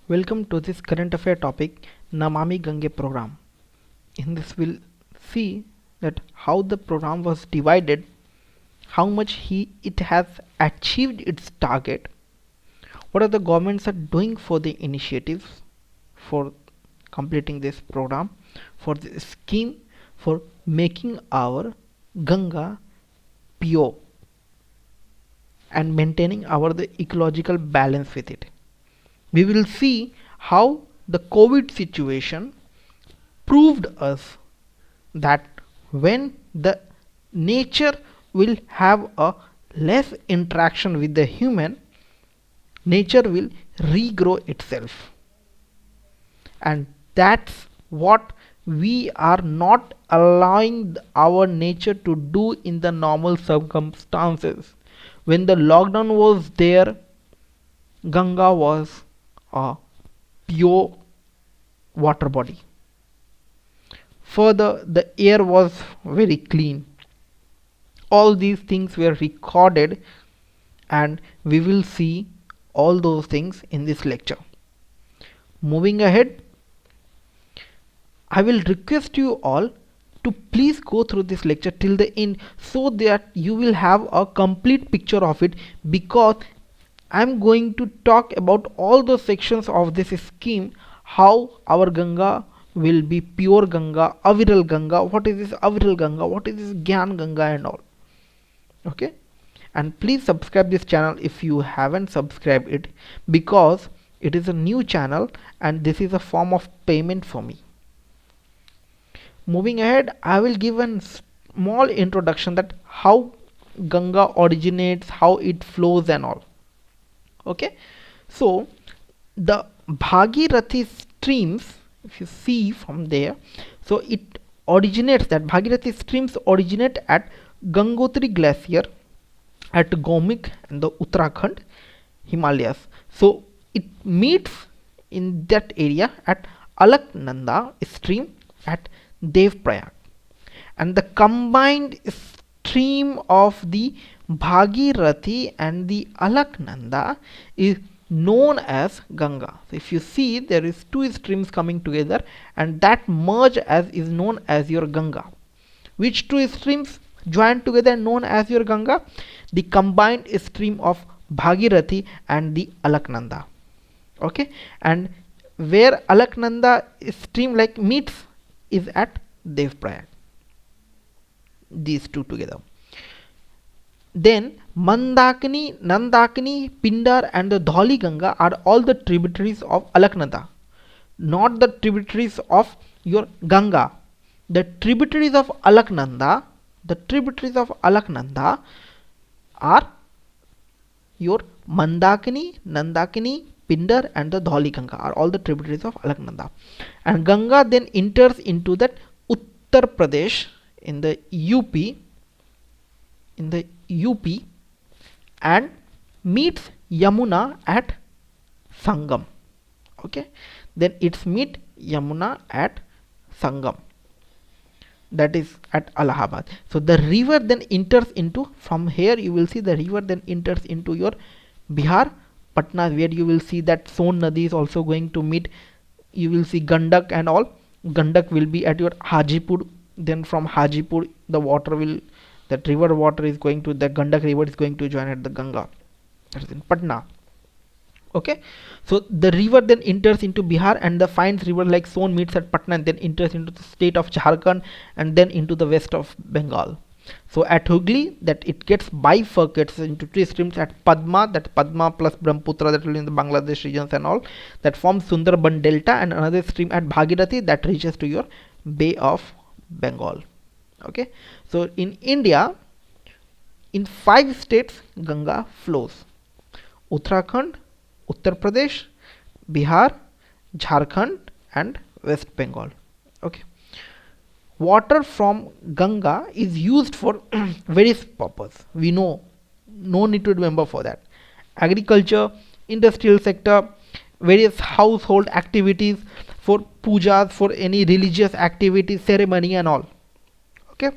Welcome to this current affair topic Namami Gange program. In this we'll see that how the program was divided, how much it has achieved its target, what are the governments are doing for the initiatives for completing this program, for the scheme for making our Ganga pure and maintaining our the ecological balance with it. We will see how the COVID situation proved us that when the nature will have a less interaction with the human, nature will regrow itself, and that's what we are not allowing our nature to do in the normal circumstances. When the lockdown was there, Ganga was a pure water body. Further, the air was very clean. All these things were recorded, and we will see all those things in this lecture. Moving ahead, I will request you all to please go through this lecture till the end so that you will have a complete picture of it, because I'm going to talk about all the sections of this scheme, how our Ganga will be pure Ganga, Aviral Ganga, what is this Aviral Ganga, what is this Gyan Ganga and all. Okay, and please subscribe this channel if you haven't subscribed it, because it is a new channel and this is a form of payment for me. Moving ahead, I will give a small introduction that how Ganga originates, how it flows and all. Okay, so the Bhagirathi streams, if you see from there, so it originates, that Bhagirathi streams originate at Gangotri glacier at Gomik and the Uttarakhand Himalayas. So it meets in that area at Alaknanda stream at Deovrат, and the combined stream of the Bhagirathi and the Alaknanda is known as Ganga. So if you see, there is two streams coming together, and that merge as is known as your Ganga. Which two streams joined together known as your Ganga? The combined stream of Bhagirathi and the Alaknanda. Okay, and where Alaknanda stream like meets is at Deovrат. These two together. Then Mandakini, Nandakini, Pindar and the Dholi Ganga are all the tributaries of Alaknanda, not the tributaries of your Ganga. The tributaries of Alaknanda, are your Mandakini, Nandakini, Pindar and the Dholi Ganga are all the tributaries of Alaknanda. And Ganga then enters into that Uttar Pradesh in the UP and meets Yamuna at Sangam. Okay, then it's meet Yamuna at Sangam, that is at Allahabad. So the river then enters into, from here you will see the river then enters into your Bihar, Patna, where you will see that Son Nadi is also going to meet. You will see Gandak and all. Gandak will be at your Hajipur. Then from Hajipur the water will, that river water is going to, the Gandak river is going to join at the Ganga, that is in Patna. Okay, so the river then enters into Bihar, and the fine river like Son meets at Patna and then enters into the state of Jharkhand and then into the west of Bengal. So at Hooghly, that it gets bifurcates into three streams at Padma, that Padma plus Brahmaputra, that will in the Bangladesh regions and all, that forms Sundarban Delta, and another stream at Bhagirathi that reaches to your Bay of Bengal. Okay, so in India, in 5 states Ganga flows: Uttarakhand, Uttar Pradesh, Bihar, Jharkhand and West Bengal. Okay, water from Ganga is used for various purposes. We know, no need to remember for that. Agriculture, industrial sector, various household activities, for pujas, for any religious activity, ceremony and all. Okay,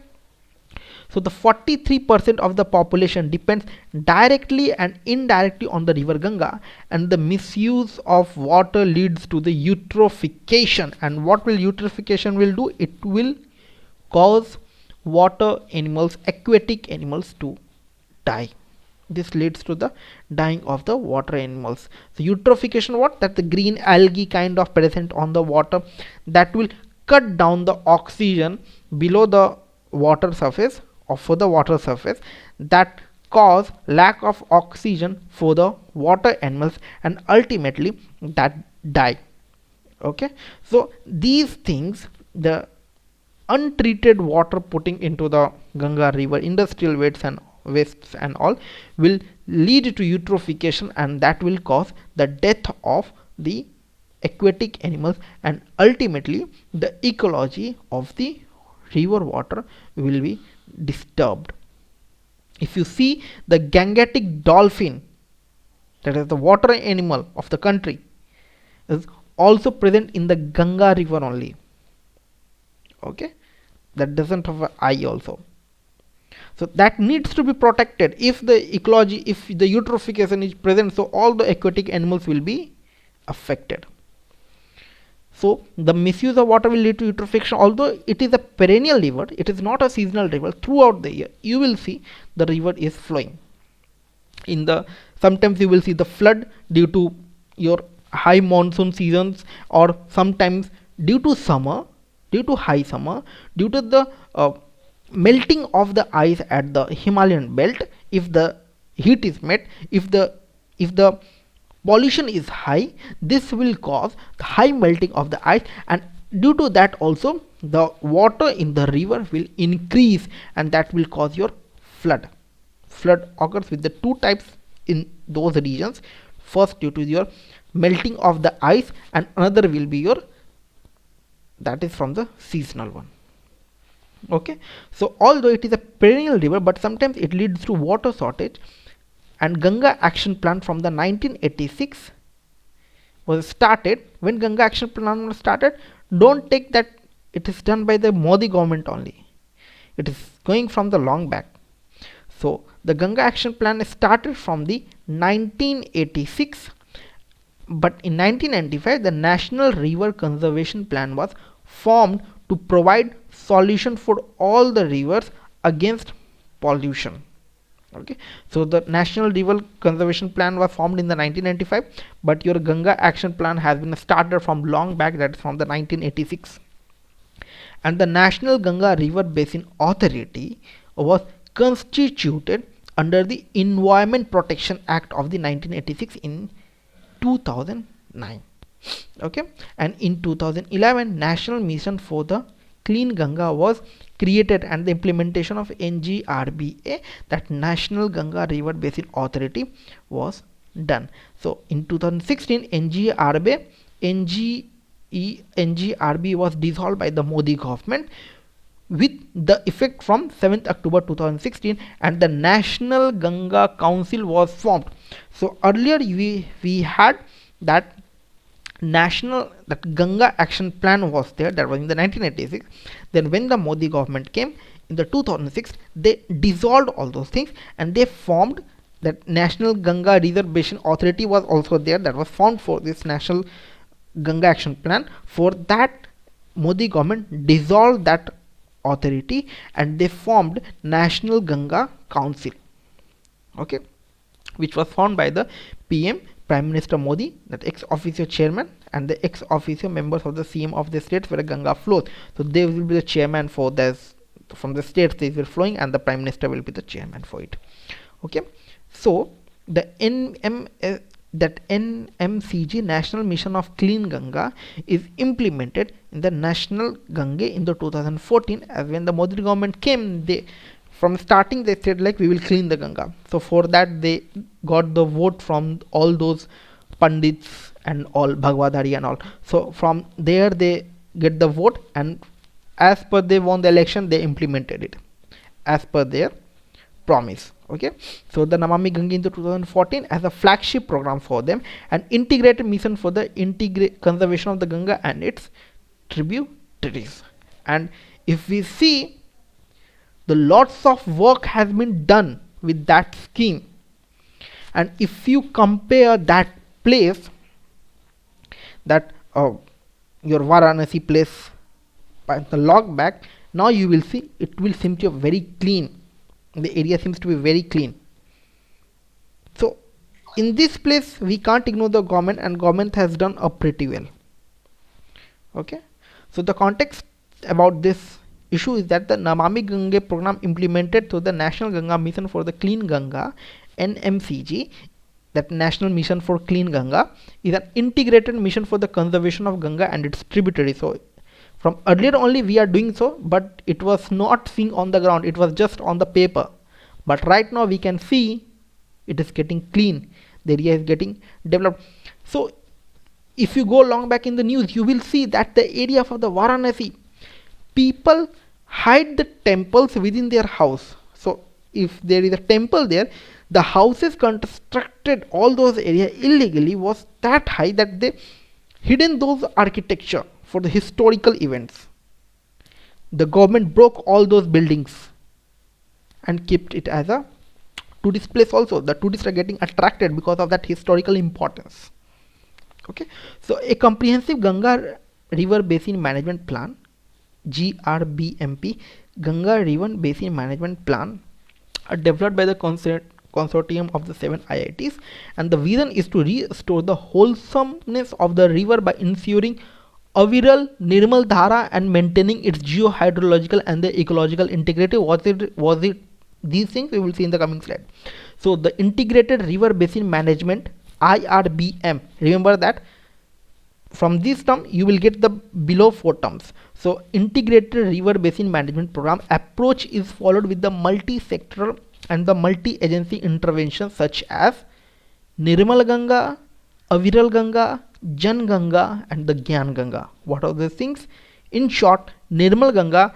So the 43% of the population depends directly and indirectly on the river Ganga, and the misuse of water leads to the eutrophication. And what will eutrophication will do? It will cause water animals, aquatic animals to die. This leads to the dying of the water animals. So eutrophication, what? That the green algae kind of present on the water, that will cut down the oxygen below the water surface or for the water surface, that cause lack of oxygen for the water animals, and ultimately that die. Okay, so these things, the untreated water putting into the Ganga river, industrial wastes and all, will lead to eutrophication, and that will cause the death of the aquatic animals, and ultimately the ecology of the river water will be disturbed. If you see, the Gangetic dolphin, that is the water animal of the country, is also present in the Ganga river only. Okay, that doesn't have an eye also, so that needs to be protected. If the ecology, if the eutrophication is present, so all the aquatic animals will be affected. So the misuse of water will lead to eutrophication. Although it is a perennial river, it is not a seasonal river. Throughout the year you will see the river is flowing. In the sometimes you will see the flood due to your high monsoon seasons, or sometimes due to summer, due to high summer, due to the melting of the ice at the Himalayan belt. If the heat is met, if the pollution is high, this will cause the high melting of the ice, and due to that also the water in the river will increase, and that will cause your flood. Flood occurs with the two types in those regions. First, due to your melting of the ice, and another will be your, that is from the seasonal one. Okay, so although it is a perennial river, but sometimes it leads to water shortage, and Ganga Action Plan from the 1986 was started. When Ganga Action Plan was started, don't take that it is done by the Modi government only, it is going from the long back. So the Ganga Action Plan started from the 1986, but in 1995 the National River Conservation Plan was formed to provide solution for all the rivers against pollution. Okay, so the National River Conservation Plan was formed in the 1995, but your Ganga Action Plan has been started from long back, that is from the 1986. And the National Ganga River Basin Authority was constituted under the Environment Protection Act of the 1986 in 2009. Okay, and in 2011 National Mission for the Clean Ganga was created, and the implementation of NGRBA, that National Ganga River Basin Authority, was done. So in 2016 NGRB was dissolved by the Modi government with the effect from 7th October 2016, and the National Ganga Council was formed. So earlier we had that Ganga Action Plan was there, that was in the 1986. Then when the Modi government came in the 2006, they dissolved all those things, and they formed that National Ganga River Basin Authority was also there, that was formed for this National Ganga Action Plan. For that, Modi government dissolved that authority, and they formed National Ganga Council, okay, which was formed by the PM, Prime Minister Modi, that ex officio chairman, and the ex officio members of the CM of the states where Ganga flows. So they will be the chairman for this, from the states they will flowing, and the Prime Minister will be the chairman for it. Okay, so the NMCG, National Mission of Clean Ganga, is implemented in the National Ganga in the 2014. As when the Modi government came, they from starting they said like we will clean the Ganga. So for that they got the vote from all those Pandits and all, Bhagwadhari and all. So from there they get the vote, and as per they won the election, they implemented it as per their promise. Okay, so the Namami Gange in the 2014 as a flagship program for them, an integrated mission for the conservation of the Ganga and its tributaries. And if we see The lots of work has been done with that scheme, and if you compare that place, that your Varanasi place, by the log back, now you will see it will seem to be very clean. The area seems to be very clean. So in this place we can't ignore the government, and government has done pretty well. Okay, so the context about this issue is that the Namami Gange program implemented through the National Ganga Mission for the Clean Ganga, NMCG, that National Mission for Clean Ganga, is an integrated mission for the conservation of Ganga and its tributaries. So from earlier only we are doing so, but it was not seen on the ground, it was just on the paper. But right now we can see it is getting clean, the area is getting developed. So if you go long back in the news, you will see that the area for the Varanasi, people hide the temples within their house. So if there is a temple there, the houses constructed all those area illegally was that high that they hidden those architecture for the historical events. The government broke all those buildings and kept it as a tourist place also. The tourists are getting attracted because of that historical importance. Okay, so a comprehensive Ganga River Basin Management Plan, GRBMP, Ganga River Basin Management Plan, are developed by the consortium of the 7 IITs, and the vision is to restore the wholesomeness of the river by ensuring Aviral, Nirmal Dhara, and maintaining its geo-hydrological and the ecological integrity. Was it these things? We will see in the coming slide. So the Integrated River Basin Management, IRBM, remember that from this term you will get the below 4 terms. So Integrated River Basin Management Program approach is followed with the multisectoral and the multi-agency interventions such as Nirmal Ganga, Aviral Ganga, Gyan Ganga, and the Gyan Ganga. What are these things? In short, Nirmal Ganga,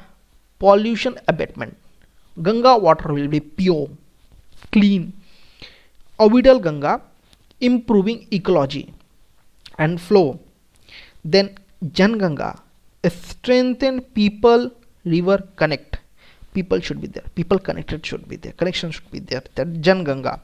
pollution abatement. Ganga water will be pure, clean. Aviral Ganga, improving ecology and flow. Then Gyan Ganga, strengthen people river connect. People should be there, people connected should be there, connection should be there. That Gyan Ganga,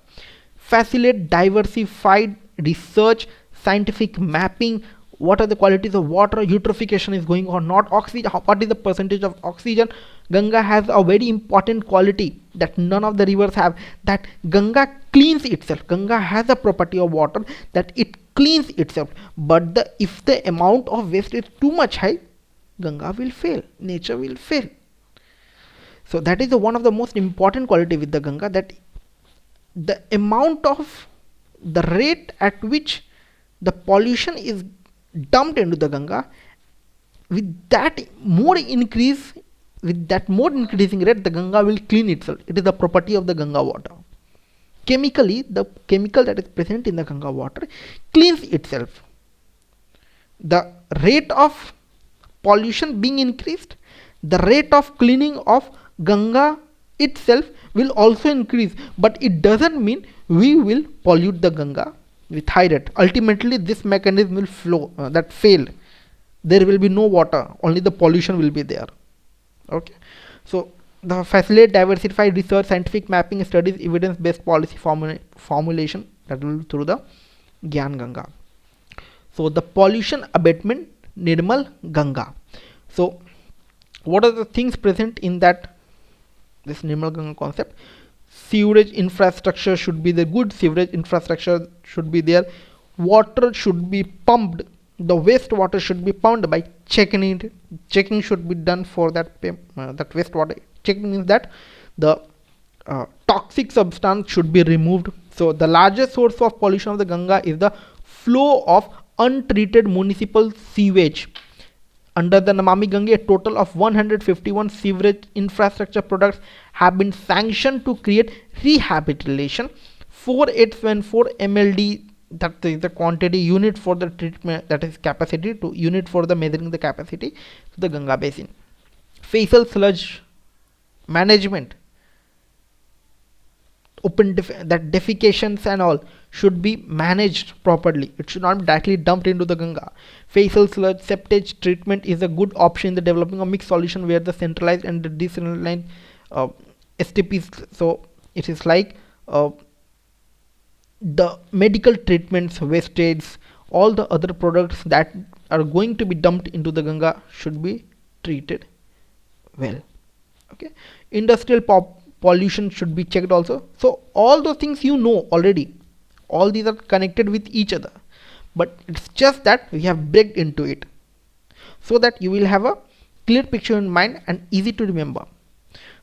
facilitate diversified research, scientific mapping. What are the qualities of water? Eutrophication is going on, not oxygen. What is the percentage of oxygen? Ganga has a very important quality that none of the rivers have, that Ganga cleans itself. Ganga has a property of water that it cleans itself, but if the amount of waste is too much high, Ganga will fail, nature will fail. So that is one of the most important quality with the Ganga, that the amount of the rate at which the pollution is dumped into the Ganga, with that more increasing rate, the Ganga will clean itself. It is the property of the Ganga water. Chemically, the chemical that is present in the Ganga water cleans itself. The rate of pollution being increased, the rate of cleaning of Ganga itself will also increase, but it doesn't mean we will pollute the Ganga with high rate. Ultimately this mechanism will fail. There will be no water, only the pollution will be there. Okay, so the facilitate diversified research, scientific mapping, studies, evidence-based policy formulation, that will be through the Gyan Ganga. So the pollution abatement, Nirmal Ganga. So what are the things present in this Nirmal Ganga concept? Sewerage infrastructure should be the good sewerage infrastructure should be there. Water should be pumped, the wastewater should be pumped by checking it. Checking should be done for that wastewater. Checking means that the toxic substance should be removed. So the largest source of pollution of the Ganga is the flow of untreated municipal sewage. Under the Namami Gange, a total of 151 sewerage infrastructure projects have been sanctioned to create rehabilitation. 4874 MLD, that is the quantity unit for the treatment, that is capacity to unit for the measuring the capacity to the Ganga basin. Facial sludge management, that defecations and all should be managed properly. It should not be directly dumped into the Ganga. Facial sludge septage treatment is a good option in the developing of mixed solution where the centralized and the decentralized uh, STPs. So it is like the medical treatments, wastage, all the other products that are going to be dumped into the Ganga should be treated well. Okay, industrial pollution should be checked also. So all those things you know already, all these are connected with each other, but it's just that we have breaked into it so that you will have a clear picture in mind and easy to remember.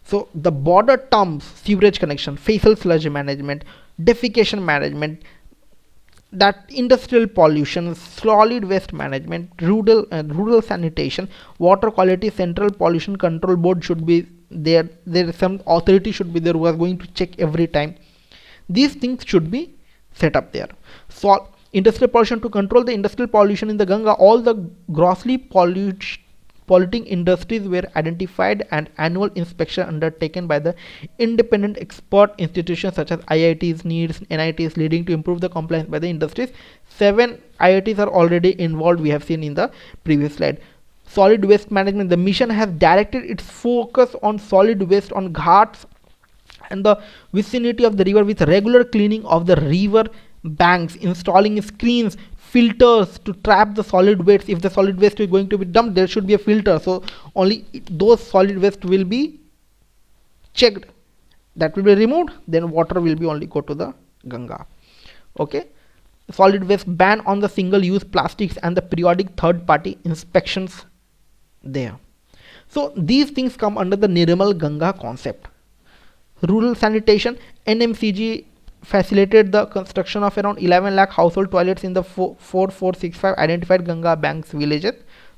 So the border terms: sewerage connection, facial sludge management, defecation management, that industrial pollution, solid waste management, rural sanitation, water quality, central pollution control board should be there. There is some authority should be there who are going to check every time. These things should be set up there. So industrial pollution, to control the industrial pollution in the Ganga, all the grossly polluting industries were identified and annual inspection undertaken by the independent expert institutions such as IITs, NEETs, NITs, leading to improve the compliance by the industries. 7 IITs are already involved, we have seen in the previous slide. Solid waste management: the mission has directed its focus on solid waste on ghats and the vicinity of the river, with regular cleaning of the river banks, installing screens, filters to trap the solid waste. If the solid waste is going to be dumped, there should be a filter, so only those solid waste will be checked, that will be removed, then water will be only go to the Ganga. Okay, solid waste ban on the single use plastics and the periodic third party inspections there. So these things come under the Nirmal Ganga concept. Rural sanitation: NMCG facilitated the construction of around 11 lakh household toilets in the 4465 identified Ganga banks villages,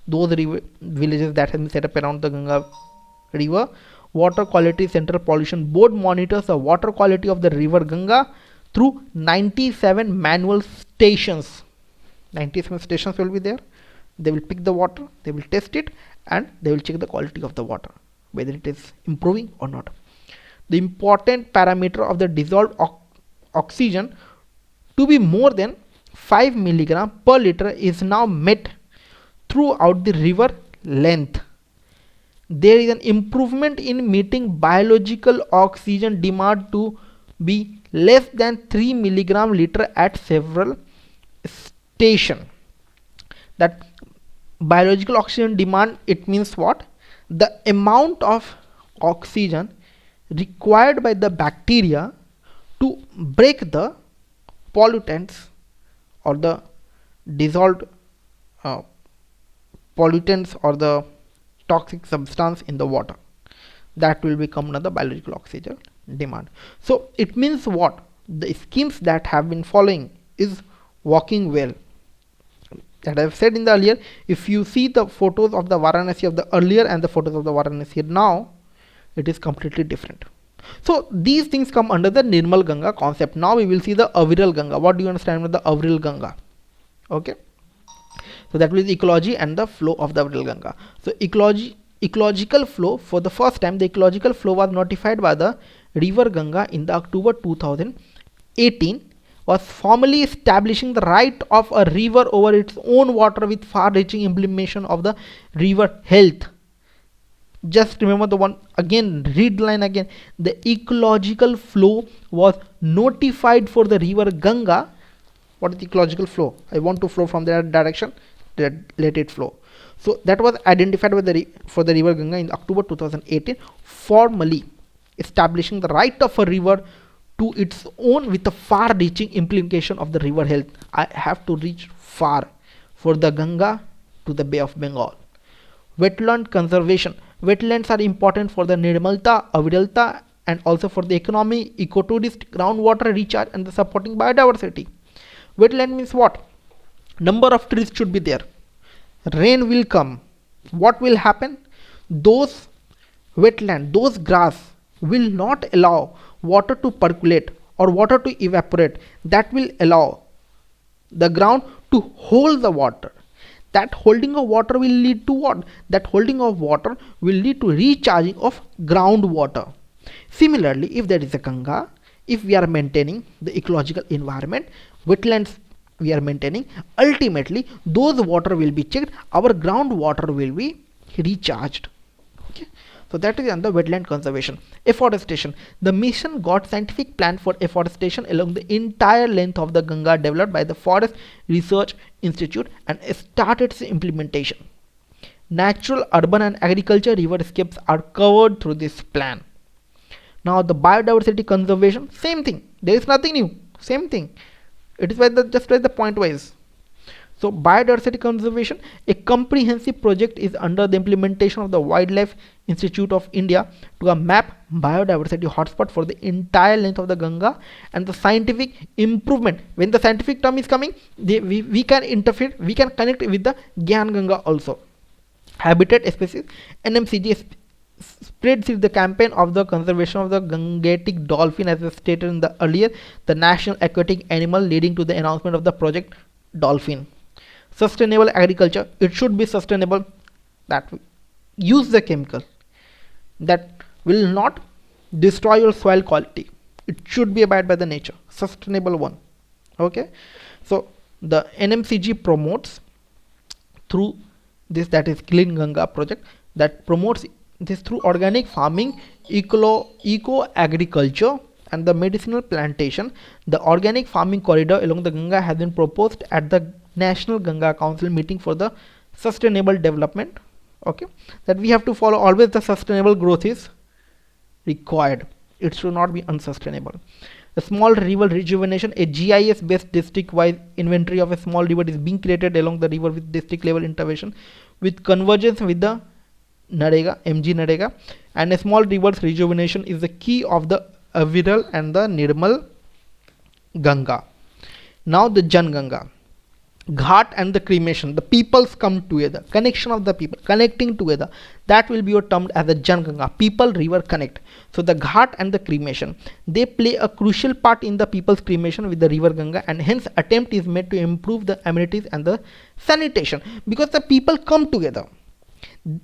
those villages that have been set up around the Ganga river. Water quality: central pollution board monitors the water quality of the river Ganga through 97 manual stations. 97 stations will be there. They will pick the water, they will test it, and they will check the quality of the water, whether it is improving or not. The important parameter of the dissolved oxygen to be more than 5 mg per liter is now met throughout the river length. There is an improvement in meeting biological oxygen demand to be less than 3 mg liter at several stations. That biological oxygen demand, it means what? The amount of oxygen required by the bacteria to break the pollutants or the dissolved pollutants or the toxic substance in the water, that will become another biological oxygen demand. So it means what? The schemes that have been following is working well. That I have said in the earlier, if you see the photos of the Varanasi of the earlier and the photos of the Varanasi now, it is completely different. So these things come under the Nirmal Ganga concept. Now we will see the Aviral Ganga. What do you understand with the Aviral Ganga? Okay, so that will be the ecology and the flow of the Aviral Ganga. So ecological flow, for the first time the ecological flow was notified by the River Ganga in the October 2018, was formally establishing the right of a river over its own water with far-reaching implementation of the river health. Just remember the one again, read the line again. The ecological flow was notified for the river Ganga. What is the ecological flow? I want to flow from that direction, let it flow. So that was identified for the river Ganga in October 2018, formally establishing the right of a river to its own with a far-reaching implication of the river health. I have to reach far for the Ganga to the Bay of Bengal. Wetland conservation. Wetlands are important for the Nirmalta, Aviralta, and also for the economy, ecotourist, groundwater recharge, and the supporting biodiversity. Wetland means what? Number of trees should be there. Rain will come. What will happen? Those wetland, those grass will not allow water to percolate or water to evaporate. That will allow the ground to hold the water. That holding of water will lead to what? That holding of water will lead to recharging of groundwater. Similarly, if there is a Ganga, if we are maintaining the ecological environment, wetlands we are maintaining, ultimately those water will be checked, our groundwater will be recharged. Okay, So that is under wetland conservation. Afforestation. The mission got scientific plan for afforestation along the entire length of the Ganga developed by the Forest Research Institute and started its implementation. Natural, urban and agriculture riverscapes are covered through this plan. Now the biodiversity conservation, same thing. There is nothing new. Same thing. It is just by the point wise. So biodiversity conservation, a comprehensive project is under the implementation of the Wildlife Institute of India to map biodiversity hotspot for the entire length of the Ganga, and the scientific improvement. When the scientific term is coming, we can interfere, we can connect with the Gyan Ganga also. Habitat species, NMCG spreads the campaign of the conservation of the Gangetic dolphin, as was stated in the earlier, the national aquatic animal, leading to the announcement of the project dolphin. Sustainable agriculture, it should be sustainable, that use the chemical that will not destroy your soil quality. It should be abide by the nature, sustainable one. Okay, so the NMCG promotes through this, that is Clean Ganga project, that promotes this through organic farming, eco agriculture and the medicinal plantation. The organic farming corridor along the Ganga has been proposed at the National Ganga Council meeting for the sustainable development. Okay, that we have to follow always. The sustainable growth is required, it should not be unsustainable. The small river rejuvenation, a GIS based district wide inventory of a small river is being created along the river with district level intervention with convergence with the Narega, MG Narega, and a small rivers rejuvenation is the key of the Aviral and the Nirmal Ganga. Now the Gyan Ganga, Ghat and the cremation, the peoples come together, connection of the people, connecting together, that will be termed as the Gyan Ganga, people river connect. So the Ghat and the cremation, they play a crucial part in the people's cremation with the river Ganga, and hence attempt is made to improve the amenities and the sanitation, because the people come together,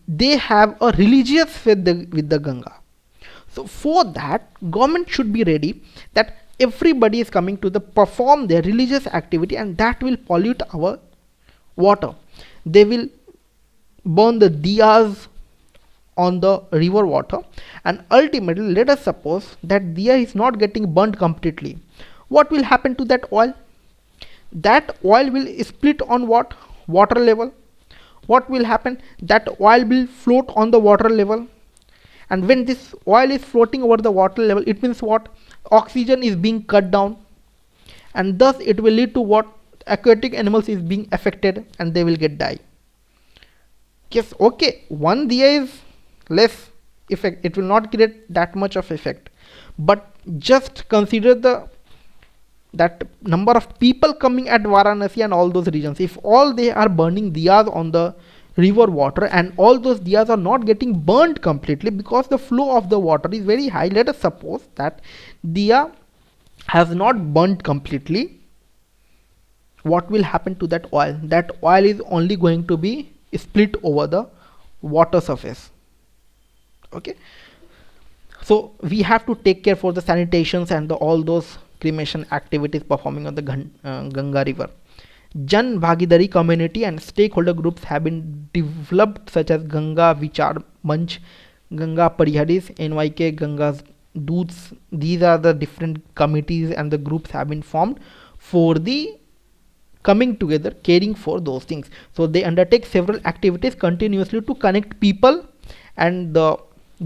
they have a religious faith with the Ganga. So for that, government should be ready that everybody is coming to the perform their religious activity, and that will pollute our water. They will burn the diyas on the river water, and ultimately let us suppose that diya is not getting burnt completely. What will happen to that oil? That oil will split on what? Water level. What will happen? That oil will float on the water level, and when this oil is floating over the water level, it means what? Oxygen is being cut down, and thus it will lead to what? Aquatic animals is being affected and they will get die. Yes, okay, one diya is less effect, it will not create that much of effect, but just consider that number of people coming at Varanasi and all those regions. If all they are burning diyas on the river water, and all those diyas are not getting burnt completely because the flow of the water is very high, let us suppose that diya has not burnt completely, what will happen to that oil? That oil is only going to be split over the water surface. Okay, so we have to take care for the sanitations and all those cremation activities performing on the Ganga river. Jan Bhagidari community and stakeholder groups have been developed, such as Ganga Vichar Manch, Ganga Pariharis, NYK Ganga's Doots. These are the different committees and the groups have been formed for the coming together, caring for those things. So they undertake several activities continuously to connect people and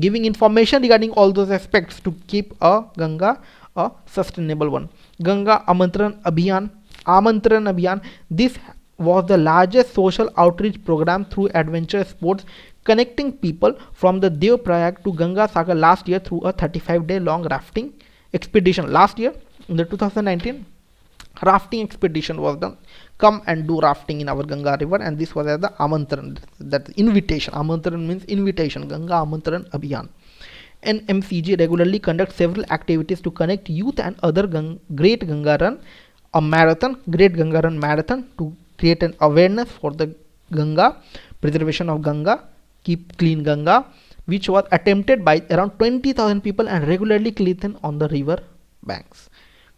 giving information regarding all those aspects to keep a Ganga a sustainable one. Ganga Amantran Abhiyan, this was the largest social outreach program through adventure sports, connecting people from the Deoprayag to Ganga Sagar last year through a 35-day long rafting expedition. Last year in the 2019, rafting expedition was done. Come and do rafting in our Ganga river, and this was as the Amantran, that invitation. Amantran means invitation. Ganga Amantran Abhiyan. NMCG regularly conducts several activities to connect youth and other Great Ganga Run, a marathon, Great Ganga Run marathon, to create an awareness for the Ganga, preservation of Ganga, keep clean Ganga, which was attempted by around 20,000 people and regularly clean on the river banks.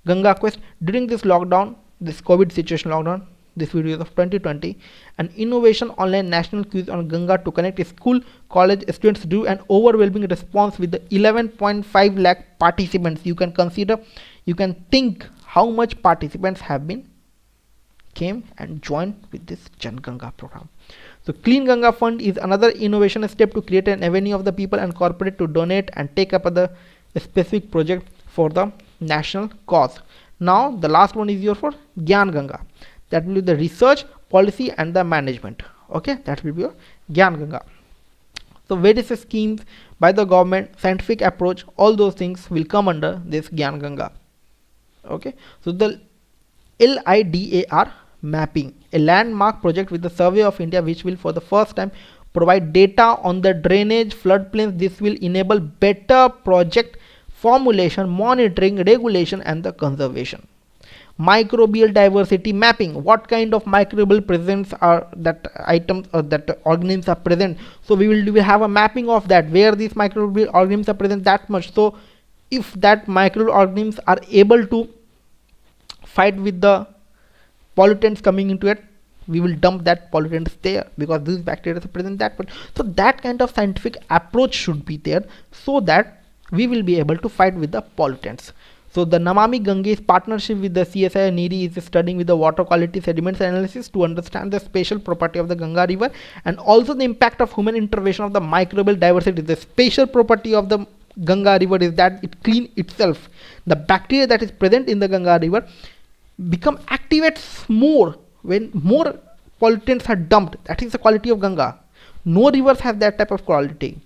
Ganga Quest, during this lockdown, this COVID situation lockdown, This video is of 2020. An innovation online national quiz on Ganga to connect school college students drew an overwhelming response with the 11.5 lakh participants. You can consider, you can think how much participants have been came and joined with this Gyan Ganga program. So Clean Ganga Fund is another innovation step to create an avenue of the people and corporate to donate and take up the specific project for the national cause. Now the last one is your for Gyan Ganga. That will be the research, policy and the management. Okay, that will be your Gyan Ganga. So various schemes by the government, scientific approach, all those things will come under this Gyan Ganga. Okay, so the LIDAR mapping, a landmark project with the Survey of India, which will for the first time provide data on the drainage floodplains. This will enable better project formulation, monitoring, regulation and the conservation. Microbial diversity mapping, what kind of microbial presence are that items or that organisms are present. So we will have a mapping of that, where these microbial organisms are present that much. So if that microorganisms are able to fight with the pollutants coming into it, we will dump that pollutants there, because these bacteria are present that much. So that kind of scientific approach should be there, so that we will be able to fight with the pollutants. So the Namami Gange's partnership with the CSI and NIRI is studying with the water quality sediments analysis to understand the spatial property of the Ganga river and also the impact of human intervention of the microbial diversity. The spatial property of the Ganga river is that it clean itself. The bacteria that is present in the Ganga river activates more when more pollutants are dumped. That is the quality of Ganga. No rivers have that type of quality,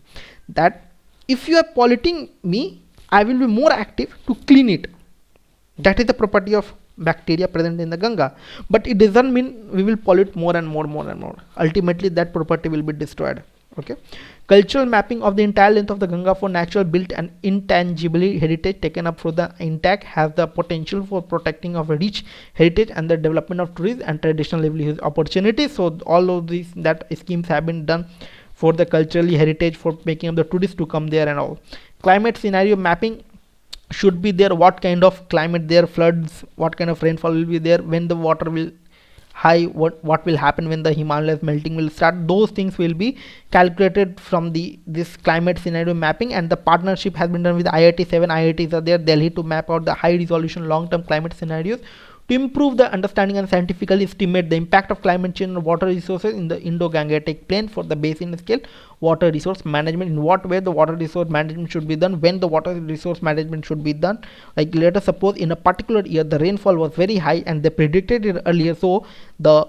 that if you are polluting me, I will be more active to clean it. That is the property of bacteria present in the Ganga. But it doesn't mean we will pollute more and more and more. Ultimately that property will be destroyed. Okay. Cultural mapping of the entire length of the Ganga for natural, built and intangible heritage taken up for the intact has the potential for protecting of a rich heritage and the development of tourism and traditional livelihood opportunities. So all of these that schemes have been done for the culturally heritage, for making up the tourists to come there and all. Climate scenario mapping should be there, what kind of climate there, floods, what kind of rainfall will be there, when the water will high, what will happen when the Himalayas melting will start. Those things will be calculated from this climate scenario mapping, and the partnership has been done with IIT. 7 IITs are there, Delhi, to map out the high resolution long term climate scenarios to improve the understanding and scientifically estimate the impact of climate change on water resources in the Indo-Gangetic plain for the basin scale water resource management. In what way the water resource management should be done, when the water resource management should be done. Like let us suppose in a particular year the rainfall was very high and they predicted it earlier, so the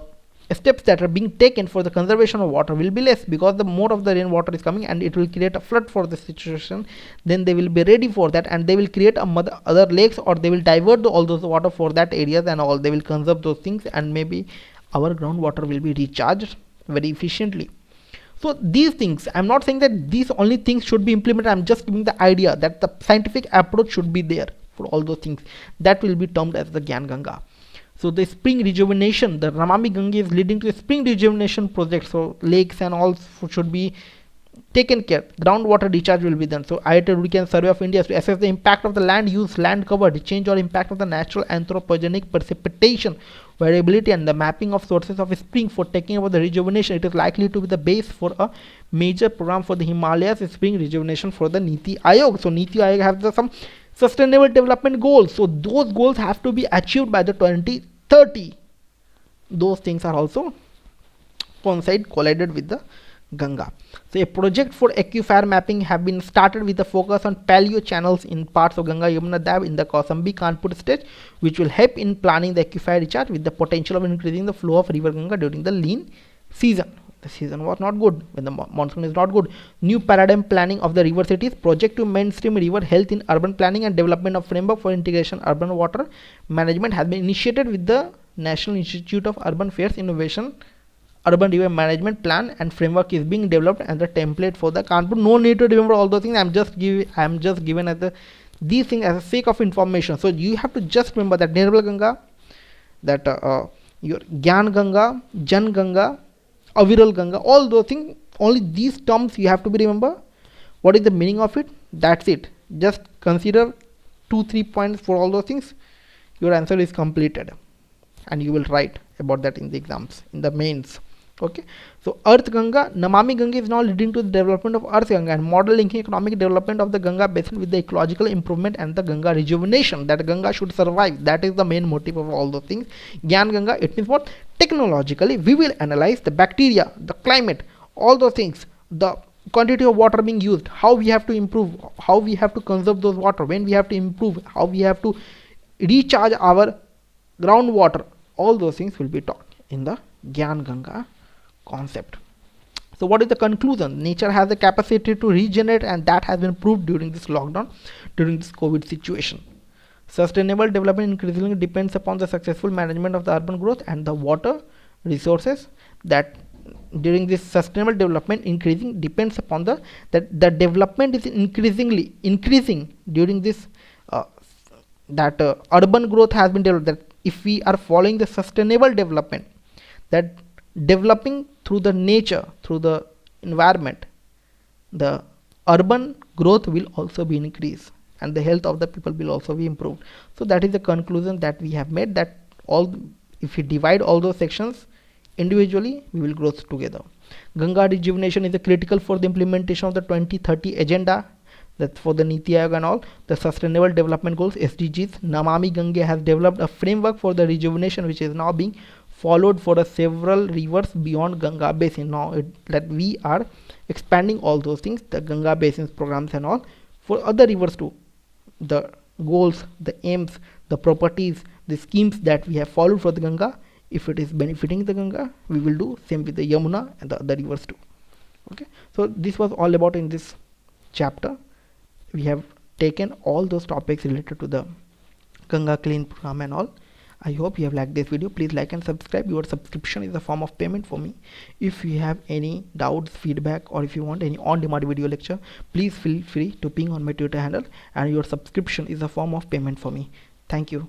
steps that are being taken for the conservation of water will be less, because the more of the rainwater is coming and it will create a flood for the situation. Then they will be ready for that and they will create other lakes, or they will divert all those water for that areas and all. They will conserve those things and maybe our groundwater will be recharged very efficiently. So these things, I'm not saying that these only things should be implemented, I'm just giving the idea that the scientific approach should be there for all those things. That will be termed as the Gyan Ganga. So the spring rejuvenation, the Namami Gange is leading to a spring rejuvenation project. So lakes and all should be taken care. Groundwater recharge will be done. So IIT and Survey of India to assess the impact of the land use, land cover, the change or impact of the natural anthropogenic precipitation, variability and the mapping of sources of spring for taking over the rejuvenation. It is likely to be the base for a major program for the Himalayas spring rejuvenation for the Niti Aayog. So Niti Aayog has some sustainable development goals, so those goals have to be achieved by the 2030. Those things are also collided with the Ganga. So a project for aquifer mapping have been started with the focus on paleo channels in parts of Ganga Yamuna Dam in the Kausambi Kanpur state, which will help in planning the aquifer recharge with the potential of increasing the flow of River Ganga during the lean season. The season was not good, when the monsoon is not good. New paradigm planning of the river cities, project to mainstream river health in urban planning and development of framework for integration urban water management has been initiated with the National Institute of Urban Affairs Innovation. Urban river management plan and framework is being developed and the template for the Kanpur. No need to remember all those things. I'm just given as these things as a sake of information. So you have to just remember that Nirmal Ganga, that your Gyan Ganga, Gyan Ganga, Aviral Ganga, all those things, only these terms you have to be remember. What is the meaning of it? That's it. Just consider 2-3 points for all those things. Your answer is completed. and you will write about that in the exams, in the mains. Okay, so Earth Ganga, Namami Gange is now leading to the development of Earth Ganga and model linking economic development of the Ganga basin with the ecological improvement and the Ganga rejuvenation. That Ganga should survive. That is the main motive of all those things. Gyan Ganga, it means what? Technologically, we will analyze the bacteria, the climate, all those things, the quantity of water being used, how we have to improve, how we have to conserve those water, when we have to improve, how we have to recharge our groundwater. All those things will be taught in the Gyan Ganga concept. So what is the conclusion? Nature has the capacity to regenerate, and that has been proved during this lockdown, during this COVID situation. Sustainable development increasingly depends upon the successful management of the urban growth and the water resources. That during this sustainable development increasing depends upon the development is increasing during this urban growth has been developed. That if we are following the sustainable development, that developing through the nature, through the environment, the urban growth will also be increased and the health of the people will also be improved. So that is the conclusion that we have made, that if we divide all those sections individually, we will grow together. Ganga rejuvenation is critical for the implementation of the 2030 agenda, that for the Niti Aayog and all the sustainable development goals, SDGs. Namami Gange has developed a framework for the rejuvenation which is now being followed for several rivers beyond Ganga basin. Now that we are expanding all those things, the Ganga basins programs and all, for other rivers too. The goals, the aims, the properties, the schemes that we have followed for the Ganga, if it is benefiting the Ganga, we will do same with the Yamuna and the other rivers too. Okay, so this was all about in this chapter. We have taken all those topics related to the Ganga Clean program and all. I hope you have liked this video. Please like and subscribe. Your subscription is a form of payment for me. If you have any doubts, feedback, or if you want any on-demand video lecture, please feel free to ping on my Twitter handle, and your subscription is a form of payment for me. Thank you.